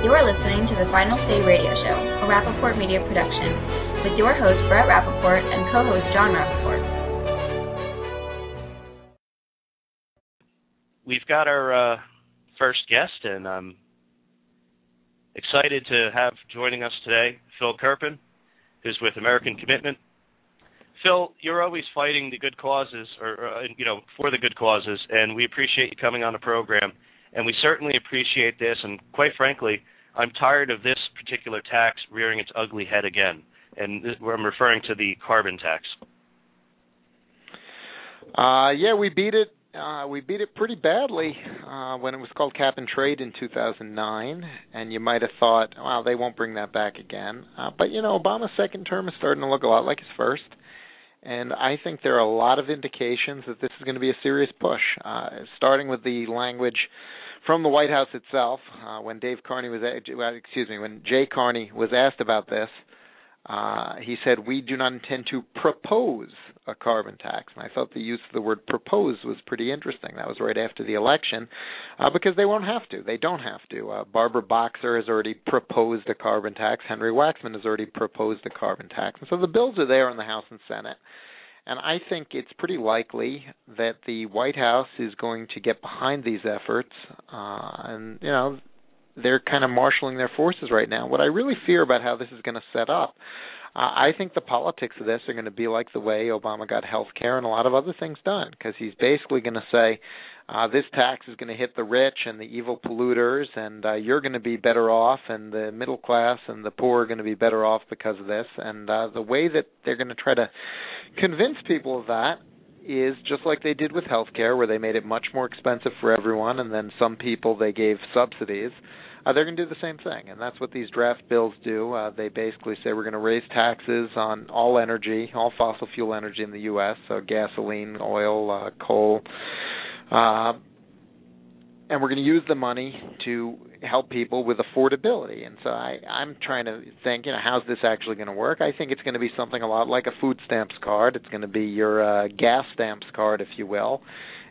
You are listening to the Final Say Radio Show, a Rappaport Media production, with your host Brett Rappaport and co-host John Rappaport. We've got our first guest, and I'm excited to have joining us today Phil Kerpen, who's with American Commitment. Phil, you're always fighting the good causes, for the good causes, and we appreciate you coming on the program. And we certainly appreciate this, and quite frankly, I'm tired of this particular tax rearing its ugly head again, and I'm referring to the carbon tax. We beat it. We beat it pretty badly when it was called cap and trade in 2009, and you might have thought, well, they won't bring that back again. But, Obama's second term is starting to look a lot like his first. And I think there are a lot of indications that this is going to be a serious push, starting with the language from the White House itself. When Jay Carney was asked about this, he said, "We do not intend to propose a carbon tax." And I thought the use of the word propose was pretty interesting. That was right after the election, because they won't have to. They don't have to. Barbara Boxer has already proposed a carbon tax. Henry Waxman has already proposed a carbon tax. And so the bills are there in the House and Senate. And I think it's pretty likely that the White House is going to get behind these efforts. They're kind of marshaling their forces right now. What I really fear about how this is going to set up, I think the politics of this are going to be like the way Obama got health care and a lot of other things done, because he's basically going to say, this tax is going to hit the rich and the evil polluters, and you're going to be better off, and the middle class and the poor are going to be better off because of this. And the way that they're going to try to convince people of that is just like they did with health care, where they made it much more expensive for everyone, and then some people they gave subsidies. They're going to do the same thing, and that's what these draft bills do. They basically say we're going to raise taxes on all energy, all fossil fuel energy in the U.S., so gasoline, oil, coal, and we're going to use the money to help people with affordability. And so I'm trying to think, how's this actually going to work? I think it's going to be something a lot like a food stamps card. It's going to be your gas stamps card, if you will.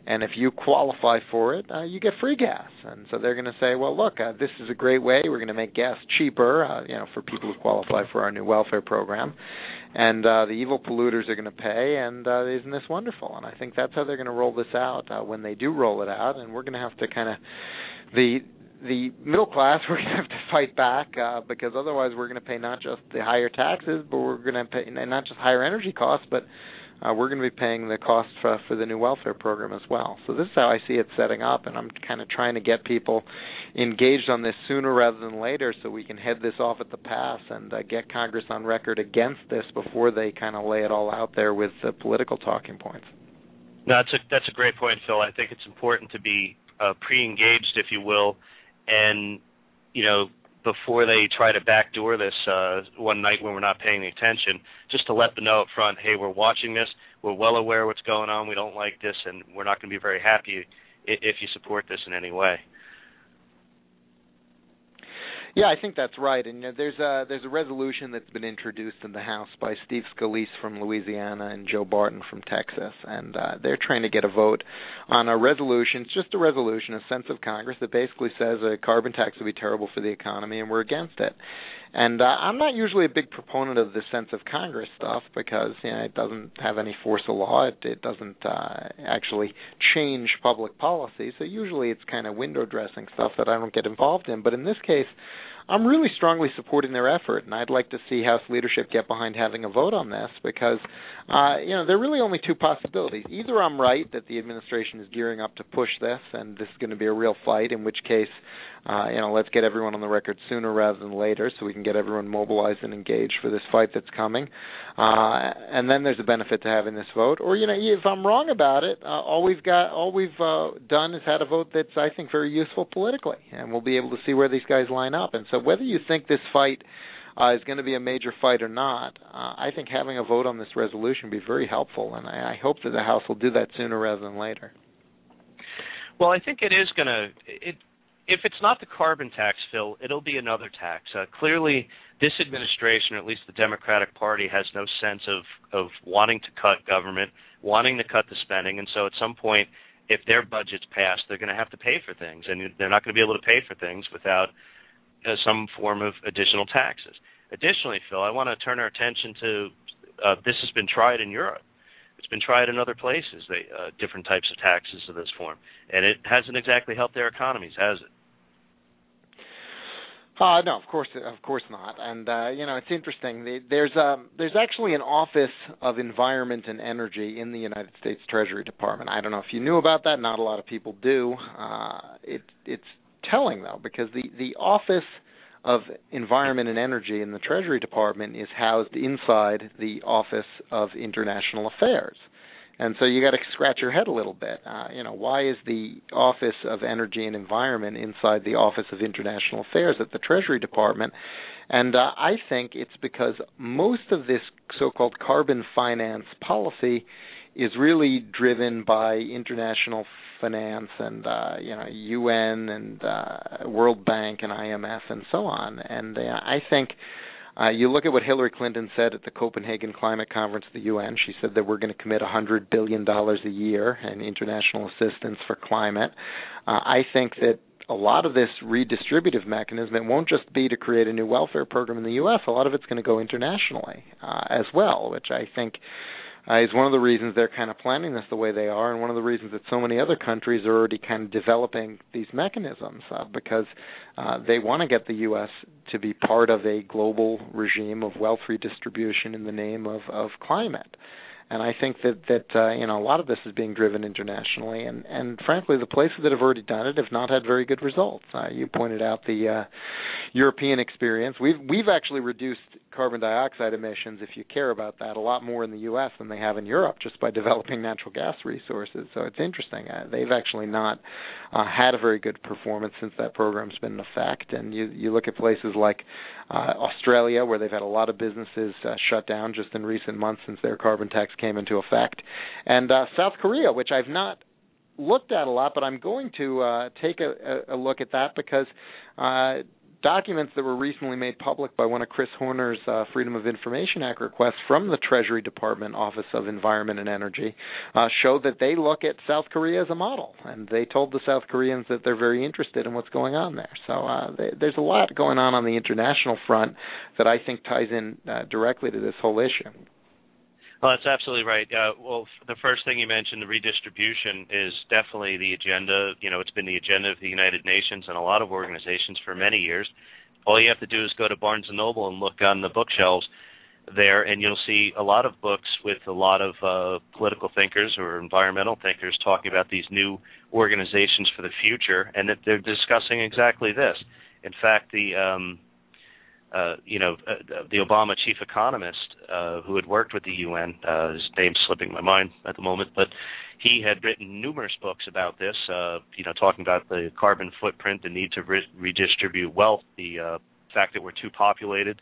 And if you qualify for it, you get free gas. And so they're going to say, well, look, this is a great way. We're going to make gas cheaper, for people who qualify for our new welfare program. And the evil polluters are going to pay, and isn't this wonderful? And I think that's how they're going to roll this out when they do roll it out. And we're going to have to kind of the middle class, we're going to have to fight back because otherwise we're going to pay not just the higher taxes, but we're going to pay not just higher energy costs, but we're going to be paying the cost for the new welfare program as well. So this is how I see it setting up, and I'm kind of trying to get people engaged on this sooner rather than later so we can head this off at the pass and get Congress on record against this before they kind of lay it all out there with the political talking points. No, that's a great point, Phil. I think it's important to be pre-engaged, if you will, and, before they try to backdoor this one night when we're not paying attention, just to let them know up front, hey, we're watching this, we're well aware of what's going on, we don't like this, and we're not going to be very happy if you support this in any way. Yeah, I think that's right. And there's a resolution that's been introduced in the House by Steve Scalise from Louisiana and Joe Barton from Texas, and they're trying to get a vote on a resolution. It's just a resolution, a sense of Congress that basically says a carbon tax would be terrible for the economy, and we're against it. And I'm not usually a big proponent of the sense of Congress stuff because it doesn't have any force of law. It doesn't actually change public policy. So usually it's kind of window dressing stuff that I don't get involved in. But in this case, I'm really strongly supporting their effort, and I'd like to see House leadership get behind having a vote on this because, there are really only two possibilities. Either I'm right that the administration is gearing up to push this, and this is going to be a real fight, in which case, let's get everyone on the record sooner rather than later so we can get everyone mobilized and engaged for this fight that's coming. And then there's a benefit to having this vote. Or, if I'm wrong about it, all we've done is had a vote that's, I think, very useful politically, and we'll be able to see where these guys line up. And so whether you think this fight is going to be a major fight or not, I think having a vote on this resolution would be very helpful, and I hope that the House will do that sooner rather than later. Well, I think it is going to if it's not the carbon tax, Phil, it'll be another tax. Clearly, this administration, or at least the Democratic Party, has no sense of wanting to cut government, wanting to cut the spending, and so at some point, if their budget's passed, they're going to have to pay for things, and they're not going to be able to pay for things without some form of additional taxes. Additionally, Phil, I want to turn our attention to this has been tried in Europe. It's been tried in other places, different types of taxes of this form, and it hasn't exactly helped their economies, has it? No, of course not. And it's interesting. There's actually an Office of Environment and Energy in the United States Treasury Department. I don't know if you knew about that. Not a lot of people do. It's telling though, because the Office of Environment and Energy in the Treasury Department is housed inside the Office of International Affairs. And so you got to scratch your head a little bit. Why is the Office of Energy and Environment inside the Office of International Affairs at the Treasury Department? And I think it's because most of this so-called carbon finance policy is really driven by international finance and UN and World Bank and IMF and so on. And I think you look at what Hillary Clinton said at the Copenhagen Climate Conference of the UN. She said that we're going to commit $100 billion a year in international assistance for climate. I think that a lot of this redistributive mechanism, it won't just be to create a new welfare program in the U.S. A lot of it's going to go internationally as well, which I think is one of the reasons they're kind of planning this the way they are, and one of the reasons that so many other countries are already kind of developing these mechanisms because they want to get the U.S. to be part of a global regime of wealth redistribution in the name of climate. And I think that a lot of this is being driven internationally, and frankly, the places that have already done it have not had very good results. You pointed out the European experience. We've actually reduced carbon dioxide emissions, if you care about that, a lot more in the U.S. than they have in Europe, just by developing natural gas resources. So it's interesting. They've actually not had a very good performance since that program's been in effect. And you look at places like Australia, where they've had a lot of businesses shut down just in recent months since their carbon tax came into effect, and South Korea, which I've not looked at a lot, but I'm going to take a look at that because documents that were recently made public by one of Chris Horner's Freedom of Information Act requests from the Treasury Department Office of Environment and Energy show that they look at South Korea as a model, and they told the South Koreans that they're very interested in what's going on there. So there's a lot going on the international front that I think ties in directly to this whole issue. Well, that's absolutely right. Well, the first thing you mentioned, the redistribution, is definitely the agenda. It's been the agenda of the United Nations and a lot of organizations for many years. All you have to do is go to Barnes & Noble and look on the bookshelves there, and you'll see a lot of books with a lot of political thinkers or environmental thinkers talking about these new organizations for the future, and that they're discussing exactly this. In fact, the Obama chief economist who had worked with the UN, his name's slipping my mind at the moment, but he had written numerous books about this, talking about the carbon footprint, the need to redistribute wealth, the fact that we're too populated.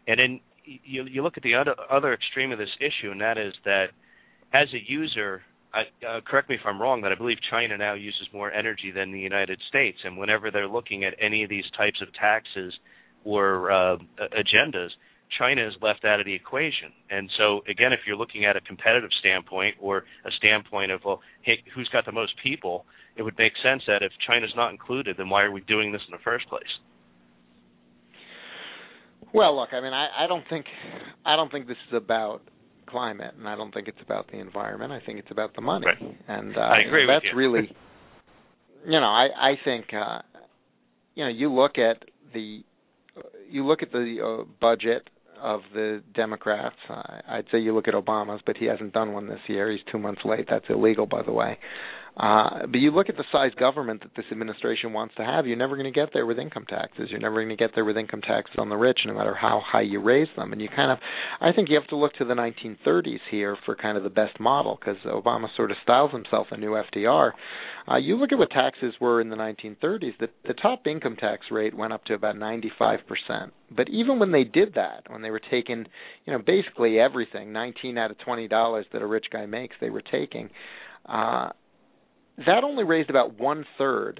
And then you look at the other extreme of this issue, and that is that as a user, correct me if I'm wrong, but I believe China now uses more energy than the United States, and whenever they're looking at any of these types of taxes or agendas, China is left out of the equation. And so, again, if you're looking at a competitive standpoint or a standpoint of, well, hey, who's got the most people, it would make sense that if China's not included, then why are we doing this in the first place? Well, look, I mean, I don't think this is about climate, and I don't think it's about the environment. I think it's about the money. Right. And I agree with you. That's really, I think, you look at the budget of the Democrats. I'd say you look at Obama's, but he hasn't done one this year. He's 2 months late. That's illegal, by the way. But you look at the size government that this administration wants to have, you're never going to get there with income taxes. You're never going to get there with income taxes on the rich, no matter how high you raise them. And I think you have to look to the 1930s here for kind of the best model, because Obama sort of styles himself a new FDR. You look at what taxes were in the 1930s, the top income tax rate went up to about 95%. But even when they did that, when they were taking, basically everything, 19 out of $20 that a rich guy makes, they were taking, that only raised about 1/3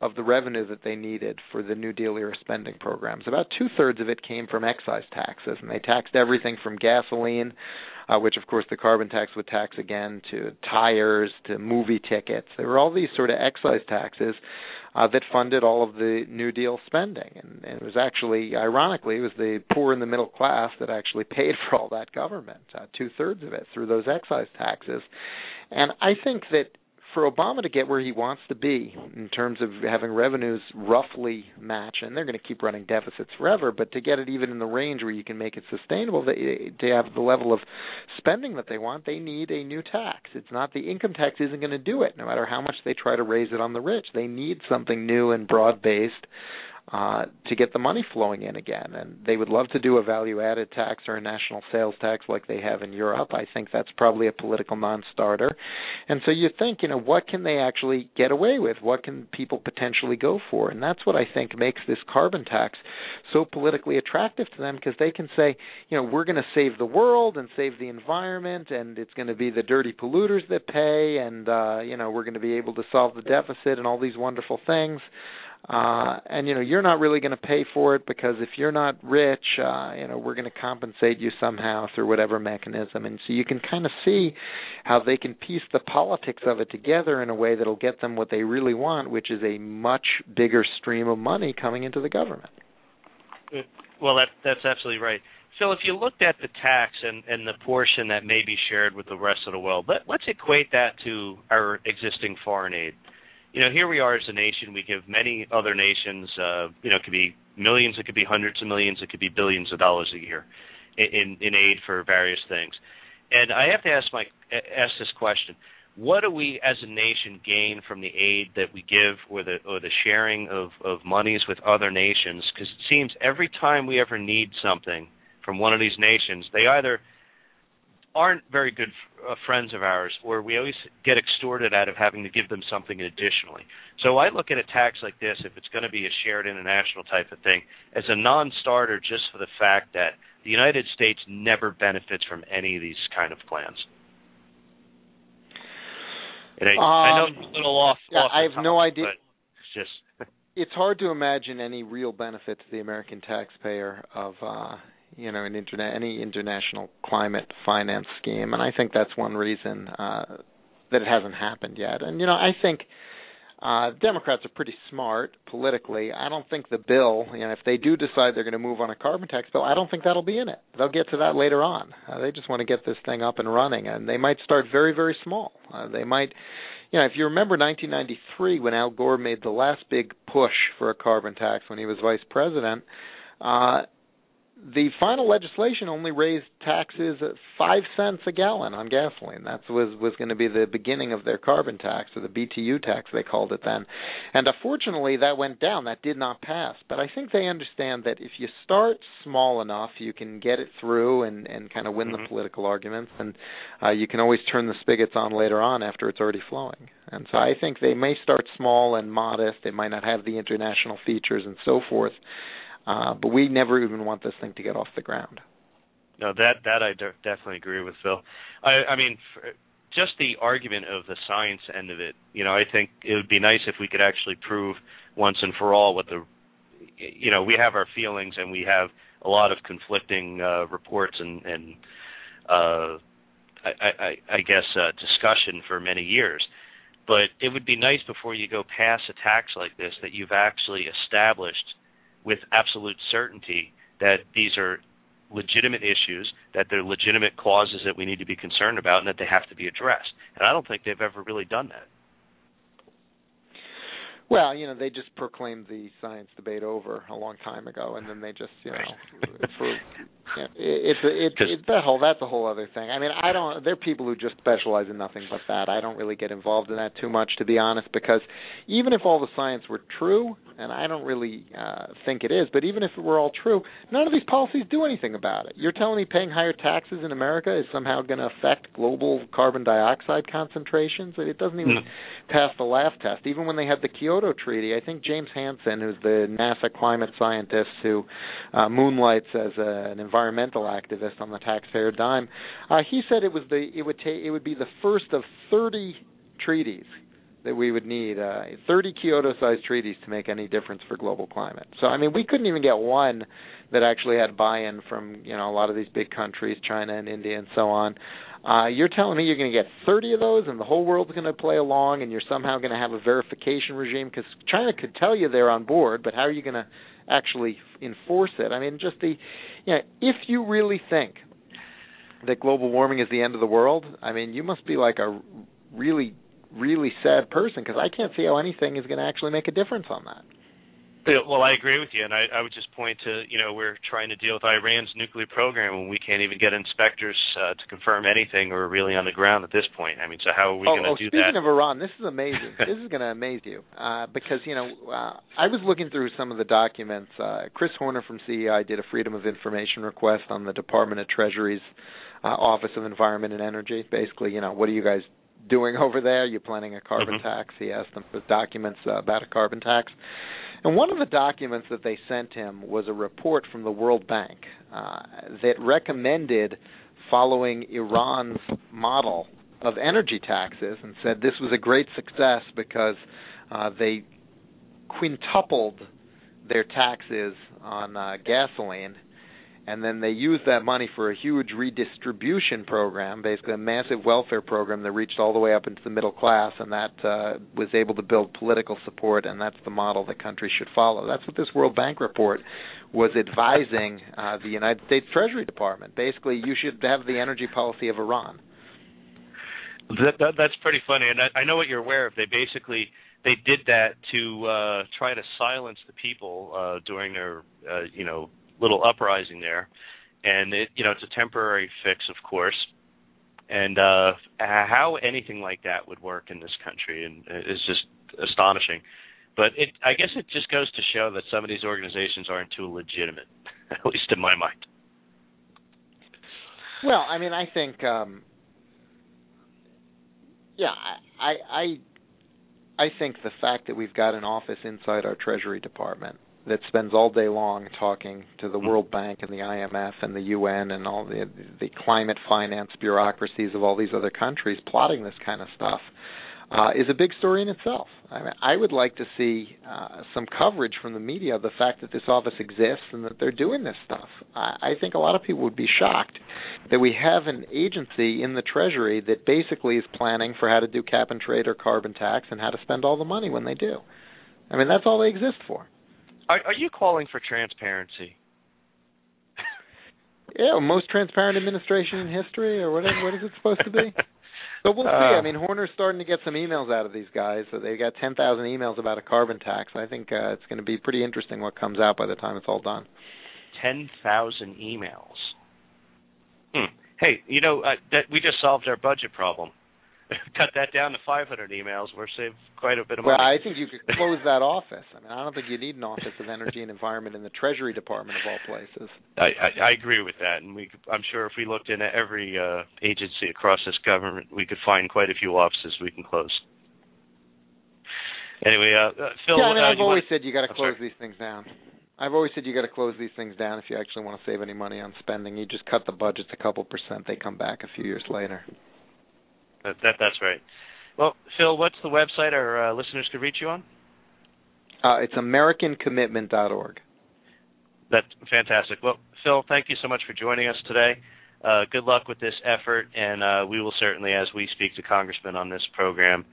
of the revenue that they needed for the New Deal era spending programs. About 2/3 of it came from excise taxes, and they taxed everything from gasoline, which of course the carbon tax would tax again, to tires, to movie tickets. There were all these sort of excise taxes that funded all of the New Deal spending. And it was actually, ironically, it was the poor and the middle class that actually paid for all that government, two-thirds of it, through those excise taxes. And I think that for Obama to get where he wants to be in terms of having revenues roughly match, and they're going to keep running deficits forever, but to get it even in the range where you can make it sustainable, to have the level of spending that they want, they need a new tax. It's not, the income tax isn't going to do it, no matter how much they try to raise it on the rich. They need something new and broad-based to get the money flowing in again. And they would love to do a value-added tax or a national sales tax like they have in Europe. I think that's probably a political non-starter. And so you think, what can they actually get away with? What can people potentially go for? And that's what I think makes this carbon tax so politically attractive to them, because they can say, we're going to save the world and save the environment, and it's going to be the dirty polluters that pay, and, we're going to be able to solve the deficit and all these wonderful things. And you're not really going to pay for it, because if you're not rich, we're going to compensate you somehow through whatever mechanism. And so you can kind of see how they can piece the politics of it together in a way that'll get them what they really want, which is a much bigger stream of money coming into the government. Well, that's absolutely right. So if you looked at the tax and the portion that may be shared with the rest of the world, let's equate that to our existing foreign aid. Here we are as a nation. We give many other nations, it could be millions, it could be hundreds of millions, it could be billions of dollars a year in aid for various things. And I have to ask this question: what do we as a nation gain from the aid that we give, or the sharing of monies with other nations? Because it seems every time we ever need something from one of these nations, they either aren't very good friends of ours, or we always get extorted out of having to give them something additionally. So I look at a tax like this, if it's going to be a shared international type of thing, as a non-starter, just for the fact that the United States never benefits from any of these kind of plans. And I know it's a little off. I have no idea. It's just it's hard to imagine any real benefit to the American taxpayer of any international climate finance scheme, and I think that's one reason that it hasn't happened yet. And I think Democrats are pretty smart politically. I don't think the bill, if they do decide they're going to move on a carbon tax bill, I don't think that'll be in it. They'll get to that later on. They just want to get this thing up and running, and they might start very, very small. They might. If you remember 1993, when Al Gore made the last big push for a carbon tax when he was vice president, the final legislation only raised taxes at 5 cents a gallon on gasoline. That was going to be the beginning of their carbon tax, or the BTU tax they called it then. And unfortunately, that went down. That did not pass. But I think they understand that if you start small enough, you can get it through and kind of win the political arguments, and you can always turn the spigots on later on after it's already flowing. And so I think they may start small and modest. They might not have the international features and so forth. But we never even want this thing to get off the ground. No, that I definitely agree with, Phil. I mean, just the argument of the science end of it, I think it would be nice if we could actually prove once and for all what we have our feelings, and we have a lot of conflicting reports and I guess discussion for many years. But it would be nice before you go pass a tax like this that you've actually established with absolute certainty that these are legitimate issues, that they're legitimate causes that we need to be concerned about, and that they have to be addressed. And I don't think they've ever really done that. Well, they just proclaimed the science debate over a long time ago, and then they just, that's a whole other thing. I mean, there are people who just specialize in nothing but that. I don't really get involved in that too much, to be honest, because even if all the science were true, and I don't really think it is, but even if it were all true, none of these policies do anything about it. You're telling me paying higher taxes in America is somehow going to affect global carbon dioxide concentrations? It doesn't even pass the laugh test. Even when they had the Kyoto Treaty, I think James Hansen, who's the NASA climate scientist who moonlights as an environmental activist on the taxpayer dime, he said it would be the first of 30 treaties that we would need, 30 Kyoto-sized treaties to make any difference for global climate. So, I mean, we couldn't even get one that actually had buy-in from, a lot of these big countries, China and India and so on. You're telling me you're going to get 30 of those and the whole world's going to play along and you're somehow going to have a verification regime? Because China could tell you they're on board, but how are you going to actually enforce it? I mean, just if you really think that global warming is the end of the world, I mean, you must be like a really, really sad person, because I can't see how anything is going to actually make a difference on that. Well, I agree with you, and I would just point to, we're trying to deal with Iran's nuclear program, and we can't even get inspectors to confirm anything or really on the ground at this point. I mean, so how are we going to do that? Speaking of Iran, this is amazing. This is going to amaze you, because, I was looking through some of the documents. Chris Horner from CEI did a Freedom of Information request on the Department of Treasury's Office of Environment and Energy. Basically, what are you guys doing over there? You planning a carbon tax? He asked them for documents about a carbon tax. And one of the documents that they sent him was a report from the World Bank that recommended following Iran's model of energy taxes, and said this was a great success because they quintupled their taxes on gasoline, and then they used that money for a huge redistribution program, basically a massive welfare program that reached all the way up into the middle class, and that was able to build political support, and that's the model that countries should follow. That's what this World Bank report was advising the United States Treasury Department. Basically, you should have the energy policy of Iran. That's pretty funny, and I know what you're aware of. They did that to try to silence the people during their, little uprising there, and it's a temporary fix, of course. And how anything like that would work in this country and is just astonishing. But I guess it just goes to show that some of these organizations aren't too legitimate, at least in my mind. Well, I mean, I think, I think the fact that we've got an office inside our Treasury Department that spends all day long talking to the World Bank and the IMF and the UN and all the climate finance bureaucracies of all these other countries plotting this kind of stuff is a big story in itself. I mean, I would like to see some coverage from the media of the fact that this office exists and that they're doing this stuff. I think a lot of people would be shocked that we have an agency in the Treasury that basically is planning for how to do cap and trade or carbon tax and how to spend all the money when they do. I mean, that's all they exist for. Are you calling for transparency? Yeah, most transparent administration in history, or what is it supposed to be? But we'll see. I mean, Horner's starting to get some emails out of these guys. So they've got 10,000 emails about a carbon tax. I think it's going to be pretty interesting what comes out by the time it's all done. 10,000 emails. Hey, that we just solved our budget problem. Cut that down to 500 emails. We're saved quite a bit of money. Well, I think you could close that office. I mean, I don't think you need an Office of Energy and Environment in the Treasury Department of all places. I agree with that, and I'm sure if we looked into every agency across this government, we could find quite a few offices we can close. Anyway, Phil. Yeah, I mean, I've always said you got to close these things down. I've always said you got to close these things down if you actually want to save any money on spending. You just cut the budgets a couple %. They come back a few years later. That's right. Well, Phil, what's the website our listeners could reach you on? It's AmericanCommitment.org. That's fantastic. Well, Phil, thank you so much for joining us today. Good luck with this effort, and we will certainly, as we speak to congressmen on this program,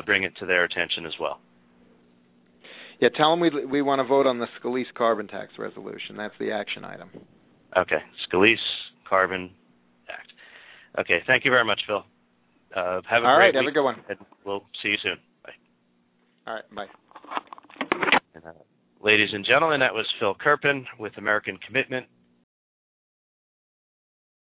bring it to their attention as well. Yeah, tell them we want to vote on the Scalise carbon tax resolution. That's the action item. Okay, Scalise Carbon Act. Okay, thank you very much, Phil. Have a All right, great week, have a good one. And we'll see you soon. Bye. All right, bye. And, ladies and gentlemen, that was Phil Kerpen with American Commitment.